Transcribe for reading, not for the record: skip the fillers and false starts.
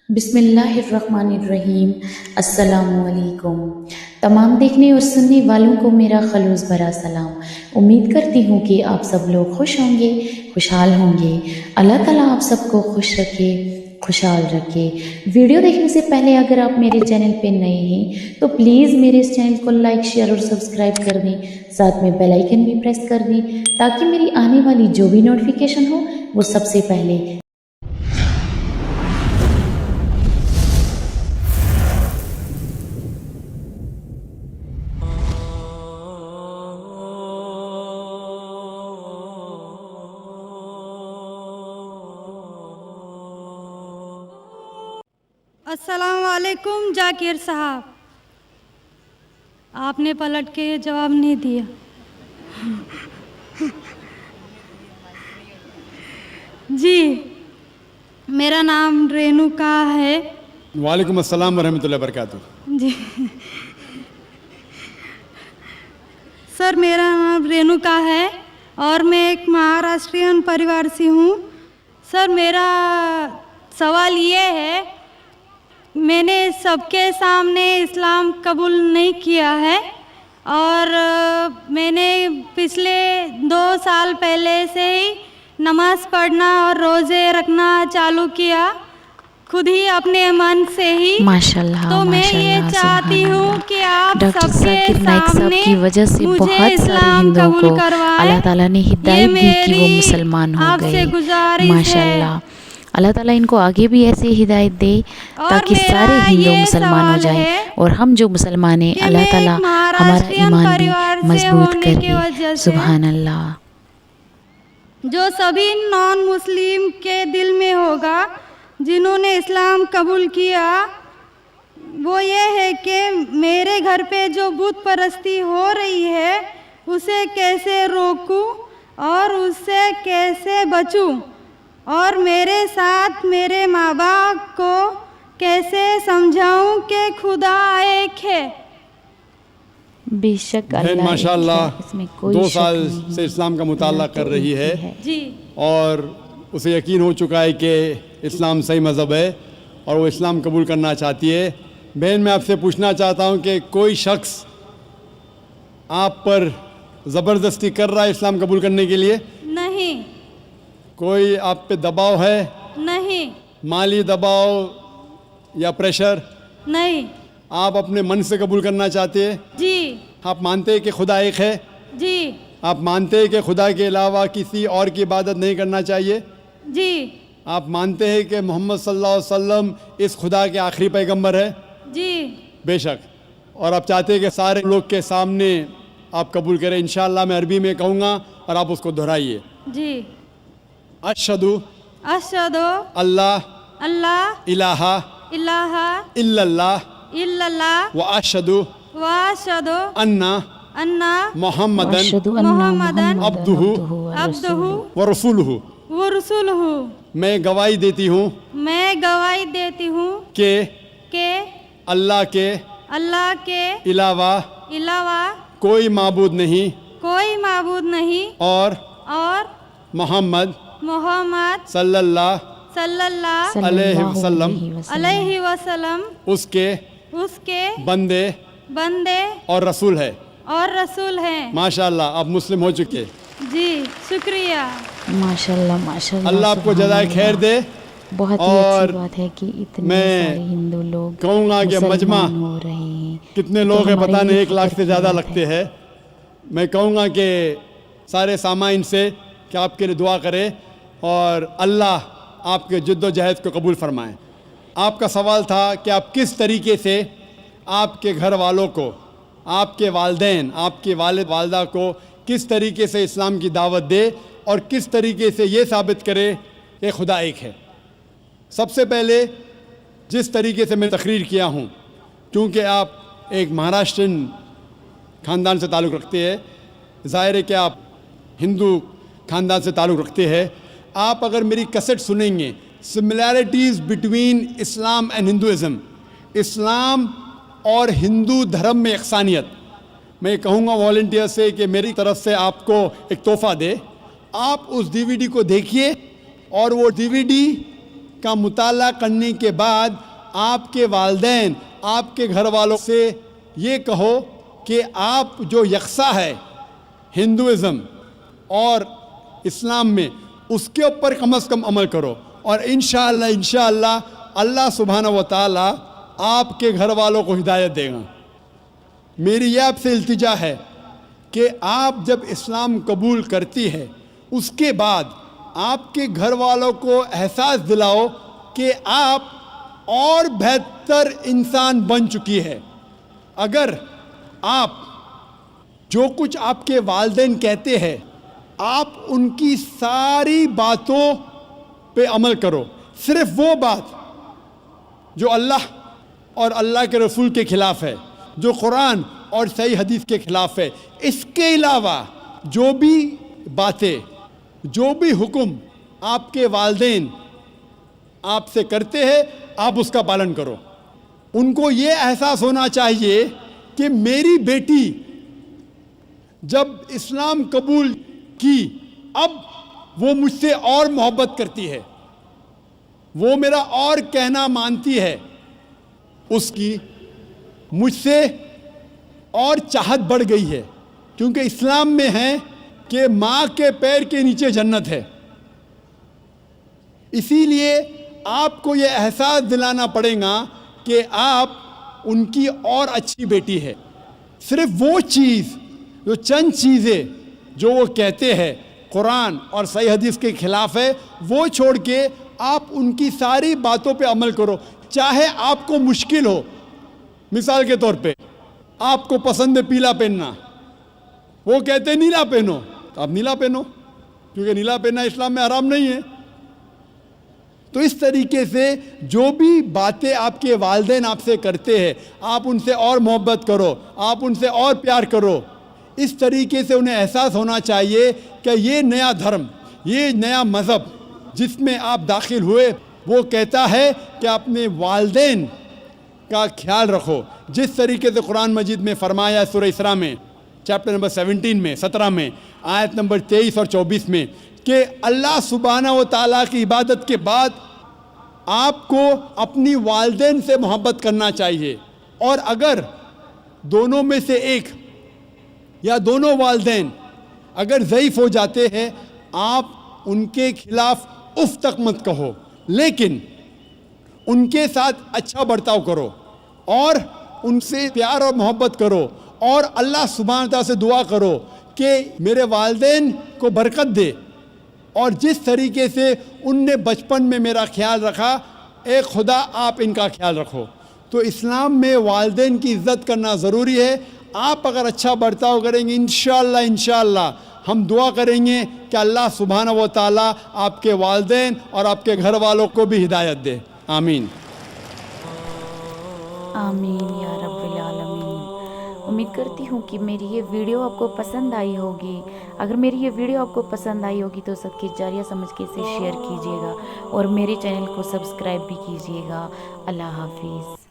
بسم اللہ الرحمن الرحیم۔ السلام علیکم تمام دیکھنے اور سننے والوں کو میرا خلوص بھرا سلام۔ امید کرتی ہوں کہ آپ سب لوگ خوش ہوں گے، خوشحال ہوں گے۔ اللہ تعالیٰ آپ سب کو خوش رکھے، خوشحال رکھے۔ ویڈیو دیکھنے سے پہلے اگر آپ میرے چینل پہ نئے ہیں تو پلیز میرے اس چینل کو لائک، شیئر اور سبسکرائب کر دیں، ساتھ میں بیل آئیکن بھی پریس کر دیں تاکہ میری آنے والی جو بھی نوٹیفیکیشن ہو وہ سب سے پہلے۔ السلام علیکم ذاکر صاحب، آپ نے پلٹ کے جواب نہیں دیا۔ جی، میرا نام رینوکا ہے۔ وعلیکم السلام ورحمۃ اللہ وبرکاتہ۔ جی سر، میرا نام رینوکا ہے اور میں ایک مہاراشٹرین پریوار سے ہوں۔ سر، میرا سوال یہ ہے، میں نے سب کے سامنے اسلام قبول نہیں کیا ہے اور میں نے پچھلے 2 سال پہلے سے ہی نماز پڑھنا اور روزے رکھنا چالو کیا، خود ہی اپنے من سے ہی۔ ماشاءاللہ، تو میں یہ چاہتی ہوں کہ آپ ڈاکٹر سب کے ذاکر نائک صاحب سامنے کی وجہ سے مجھے بہت سارے اسلام ہندوؤں قبول کو کروائیں۔ اللہ تعالیٰ نے یہ ہدایت دی کہ وہ میری مسلمان ہو آپ سے گئے۔ گزارش ماشاءاللہ، اللہ تعالیٰ ان کو آگے بھی ایسے ہدایت دے اور تاکہ میرا سارے ہندو یہ مسلمان ہو سوال جائیں، ہے اور ہم جو مسلمان ہیں کہ اللہ میں تعالیٰ ایک ہمارا مہاراشٹرین ایمان بھی پریوار سے مضبوط ہونے کر کی دے۔ وجہ سے سبحان اللہ۔ جو سبھی نان مسلم کے دل میں ہوگا جنہوں نے اسلام قبول کیا، وہ یہ ہے کہ میرے گھر پہ جو بت پرستی ہو رہی ہے اسے کیسے روکوں اور اس سے کیسے بچوں، اور میرے ساتھ میرے ماں باپ کو کیسے سمجھاؤں کہ خدا ایک ہے۔ بے شک بہن اللہ ماشاء ایک ہے، اللہ اس میں کوئی 2 شک سال نہیں۔ سے اسلام کا مطالعہ اللہ تو کر رہی ایک ہی ہے جی اور اسے یقین ہو چکا ہے کہ اسلام صحیح مذہب ہے اور وہ اسلام قبول کرنا چاہتی ہے۔ بہن، میں آپ سے پوچھنا چاہتا ہوں کہ کوئی شخص آپ پر زبردستی کر رہا ہے اسلام قبول کرنے کے لیے؟ نہیں، کوئی آپ پہ دباؤ ہے؟ نہیں، مالی دباؤ یا پریشر؟ نہیں۔ آپ اپنے من سے قبول کرنا چاہتے ہیں؟ جی آپ مانتے ہیں کہ خدا ایک ہے؟ جی آپ مانتے ہیں کہ خدا کے علاوہ کسی اور کی عبادت نہیں کرنا چاہیے؟ جی آپ مانتے ہیں کہ محمد صلی اللہ علیہ وسلم اس خدا کے آخری پیغمبر ہے؟ جی بے شک۔ اور آپ چاہتے ہیں کہ سارے لوگ کے سامنے آپ قبول کریں؟ انشاءاللہ میں عربی میں کہوں گا اور آپ اس کو دہرائیے۔ جی اشہدو اشہد اللہ اللہ الہ الہ الا اللہ الا اللہ و اشہدو واشہد انا انا محمدن واشہد ان محمدن عبدہ عبدہ ورسولہ۔ ورسولہ۔ میں گواہی دیتی ہوں میں گواہی دیتی ہوں کہ کہ اللہ کے علاوہ علاوہ کوئی معبود نہیں کوئی معبود نہیں اور اور محمد محمد صلی اللہ صلی اللہ صلی علیہ اللہ وسلم علیہ وسلم اس کے بندے بندے اور رسول ہے۔ اور رسول ہیں۔ ماشاءاللہ، آپ مسلم ہو چکے۔ جی شکریہ۔ ماشاءاللہ ماشاءاللہ، اللہ آپ کو سبحان جزائے اللہ۔ خیر دے۔ بہت ہی اور اچھی بات ہے کہ اتنے میں سارے ہندو لوگ کہوں گا کہ مجمع مسلمان ہو رہے ہیں۔ کتنے تو لوگ ہیں ہمارے پتہ نہیں، لیے 1 لاکھ فخر سے کی زیادہ بات لگتے ہیں۔ میں کہوں گا کہ سارے سامعین سے کہ آپ کے لیے دعا کرے اور اللہ آپ کے جد و جہد کو قبول فرمائے۔ آپ کا سوال تھا کہ آپ کس طریقے سے آپ کے گھر والوں کو، آپ کے والدین، آپ کے والد والدہ کو کس طریقے سے اسلام کی دعوت دے اور کس طریقے سے یہ ثابت کرے کہ خدا ایک ہے۔ سب سے پہلے جس طریقے سے میں تقریر کیا ہوں، کیونکہ آپ ایک مہاراشٹرین خاندان سے تعلق رکھتے ہیں، ظاہر ہے کہ آپ ہندو خاندان سے تعلق رکھتے ہیں، آپ اگر میری کیسٹ سنیں گے similarities between Islam and Hinduism, اسلام اور ہندو دھرم میں یکسانیت، میں کہوں گا والنٹیئر سے کہ میری طرف سے آپ کو ایک تحفہ دے، آپ اس DVD کو دیکھیے اور وہ DVD کا مطالعہ کرنے کے بعد آپ کے والدین آپ کے گھر والوں سے یہ کہو کہ آپ جو یکساں ہے ہندوازم اور اسلام میں اس کے اوپر کم از کم عمل کرو، اور انشاءاللہ اللہ سبحانہ و تعالی آپ کے گھر والوں کو ہدایت دے گا۔ میری یہ آپ سے التجا ہے کہ آپ جب اسلام قبول کرتی ہے اس کے بعد آپ کے گھر والوں کو احساس دلاؤ کہ آپ اور بہتر انسان بن چکی ہے۔ اگر آپ جو کچھ آپ کے والدین کہتے ہیں آپ ان کی ساری باتوں پہ عمل کرو، صرف وہ بات جو اللہ اور اللہ کے رسول کے خلاف ہے، جو قرآن اور صحیح حدیث کے خلاف ہے، اس کے علاوہ جو بھی باتیں، جو بھی حکم آپ کے والدین آپ سے کرتے ہیں آپ اس کا پالن کرو۔ ان کو یہ احساس ہونا چاہیے کہ میری بیٹی جب اسلام قبول کی اب وہ مجھ سے اور محبت کرتی ہے، وہ میرا اور کہنا مانتی ہے، اس کی مجھ سے اور چاہت بڑھ گئی ہے، کیونکہ اسلام میں ہے کہ ماں کے پیر کے نیچے جنت ہے۔ اسی لیے آپ کو یہ احساس دلانا پڑے گا کہ آپ ان کی اور اچھی بیٹی ہے۔ صرف وہ چیز، جو چند چیزیں جو وہ کہتے ہیں قرآن اور صحیح حدیث کے خلاف ہے، وہ چھوڑ کے آپ ان کی ساری باتوں پہ عمل کرو، چاہے آپ کو مشکل ہو۔ مثال کے طور پہ آپ کو پسند ہے پیلا پہننا، وہ کہتے ہیں نیلا پہنو تو آپ نیلا پہنو، کیونکہ نیلا پہننا اسلام میں حرام نہیں ہے۔ تو اس طریقے سے جو بھی باتیں آپ کے والدین آپ سے کرتے ہیں آپ ان سے اور محبت کرو، آپ ان سے اور پیار کرو۔ اس طریقے سے انہیں احساس ہونا چاہیے کہ یہ نیا دھرم، یہ نیا مذہب جس میں آپ داخل ہوئے وہ کہتا ہے کہ اپنے والدین کا خیال رکھو، جس طریقے سے قرآن مجید میں فرمایا سورہ اسراء میں چیپٹر نمبر 17 میں 17 میں آیت نمبر 23 اور 24 میں کہ اللہ سبحانہ و تعالیٰ کی عبادت کے بعد آپ کو اپنی والدین سے محبت کرنا چاہیے، اور اگر دونوں میں سے ایک یا دونوں والدین اگر ضعیف ہو جاتے ہیں آپ ان کے خلاف اف تک مت کہو، لیکن ان کے ساتھ اچھا برتاؤ کرو اور ان سے پیار اور محبت کرو، اور اللہ سبحانہ تعالیٰ سے دعا کرو کہ میرے والدین کو برکت دے، اور جس طریقے سے ان نے بچپن میں میرا خیال رکھا اے خدا آپ ان کا خیال رکھو۔ تو اسلام میں والدین کی عزت کرنا ضروری ہے۔ آپ اگر اچھا برتاؤ کریں گے انشاءاللہ ہم دعا کریں گے کہ اللہ سبحانہ و تعالیٰ آپ کے والدین اور آپ کے گھر والوں کو بھی ہدایت دے۔ آمین آمین یا رب العالمین۔ امید کرتی ہوں کہ میری یہ ویڈیو آپ کو پسند آئی ہوگی۔ اگر میری یہ ویڈیو آپ کو پسند آئی ہوگی تو صدقہ جاریہ سمجھ کے اسے شیئر کیجیے گا اور میرے چینل کو سبسکرائب بھی کیجیے گا۔ اللہ حافظ۔